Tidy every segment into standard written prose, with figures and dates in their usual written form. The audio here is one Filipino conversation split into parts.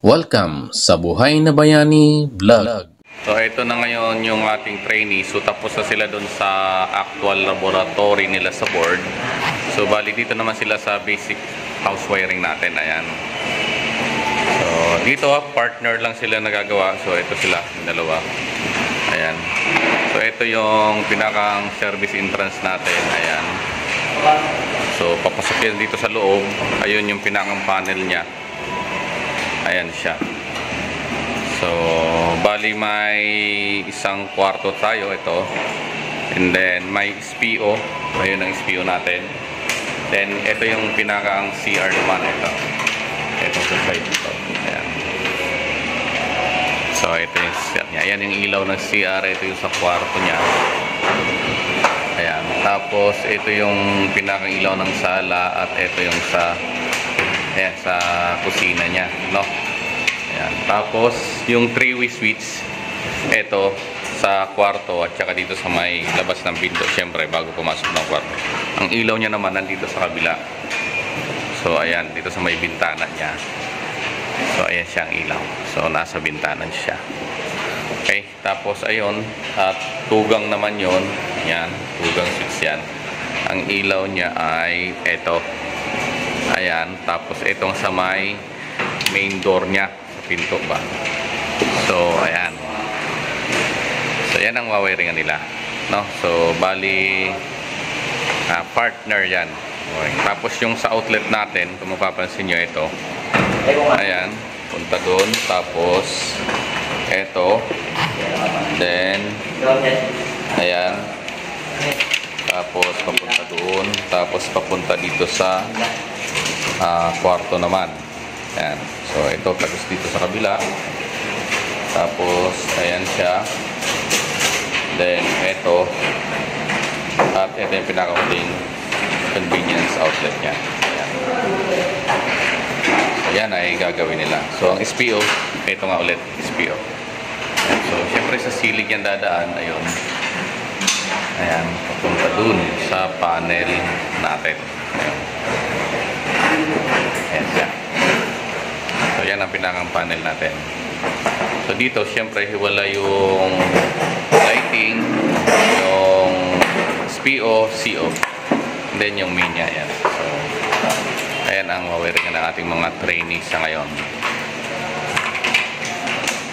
Welcome sa Buhay na Bayani Vlog. So ito na ngayon yung ating trainee. So tapos na sila dun sa actual laboratory nila sa board. So bali dito naman sila sa basic house wiring natin. Ayan. So dito partner lang sila nagagawa. So ito sila, yung dalawa. Ayan. So ito yung pinakang service entrance natin. Ayan. So papasok yan dito sa loob. Ayun yung pinakang panel niya. Ayan siya. So, bali may isang kwarto tayo ito. And then may SPO. Ayun ang SPO natin. Then ito yung pinakang CR naman ito. Ito sa side ito. Ayan. So, ito yung CR niya. Ayan yung ilaw ng CR. Ito yung sa kwarto niya. Ayan. Tapos ito yung pinakang ilaw ng sala at ito yung sa ayan, sa kusina niya, no? Ayan. Tapos, yung 3-way switch, ito, sa kwarto at saka dito sa may labas ng pinto, syempre, bago pumasok ng kwarto. Ang ilaw niya naman nandito sa kabila. So, ayan, dito sa may bintana niya. So, ayan siya ang ilaw. So, nasa bintana siya. Okay, tapos, ayun, at tugang naman yon. Ayan, tugang switch yan. Ang ilaw niya ay, ito. Ayan, tapos itong sa may main door niya sa pinto ba. So, ayan. So, yan ang wawiringan nila, no? So, bali partner yan. Okay. Tapos yung sa outlet natin, kung mapapansin nyo ito. Ayan, punta doon. Tapos, ito. Then, ayan. Tapos, papunta doon. Tapos, papunta dito sa kwarto naman. Ayan. So, ito tapos dito sa kabila. Tapos, ayan siya. Then, ito. At ito yung pinakamuling convenience outlet niya. Ayan. So, yan ay gagawin nila. So, ang SPO, ito nga ulit, SPO. Ayan. So, syempre sa silig yan dadaan. Ayun. Ayan. Papunta dun sa panel natin. Ayan. Ayan siya. So, yan ang pinakang panel natin. So, dito, syempre, hiwala yung lighting, yung SPO, CO, and then yung main niya. Ayan. So, ayan ang wawiringan ng ating mga trainees sa ngayon.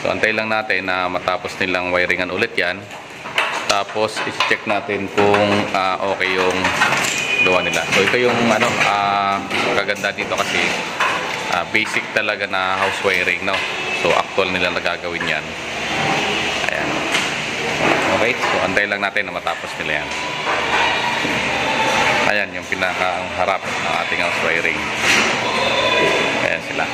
So, antay lang natin na matapos nilang wiringan ulit yan. Tapos, i-check natin kung okay yung gawa nila. So, ito yung kaganda dito kasi basic talaga na house wiring, no? So, actual nila nagagawin yan. Ayan. Okay, so antay lang natin na matapos nila yan. Ayan, yung pinakaharap ng ating house wiring. Ayan sila.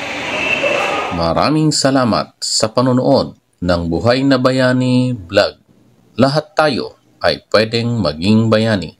Maraming salamat sa panonood ng Buhay na Bayani Vlog. Lahat tayo ay pwedeng maging bayani.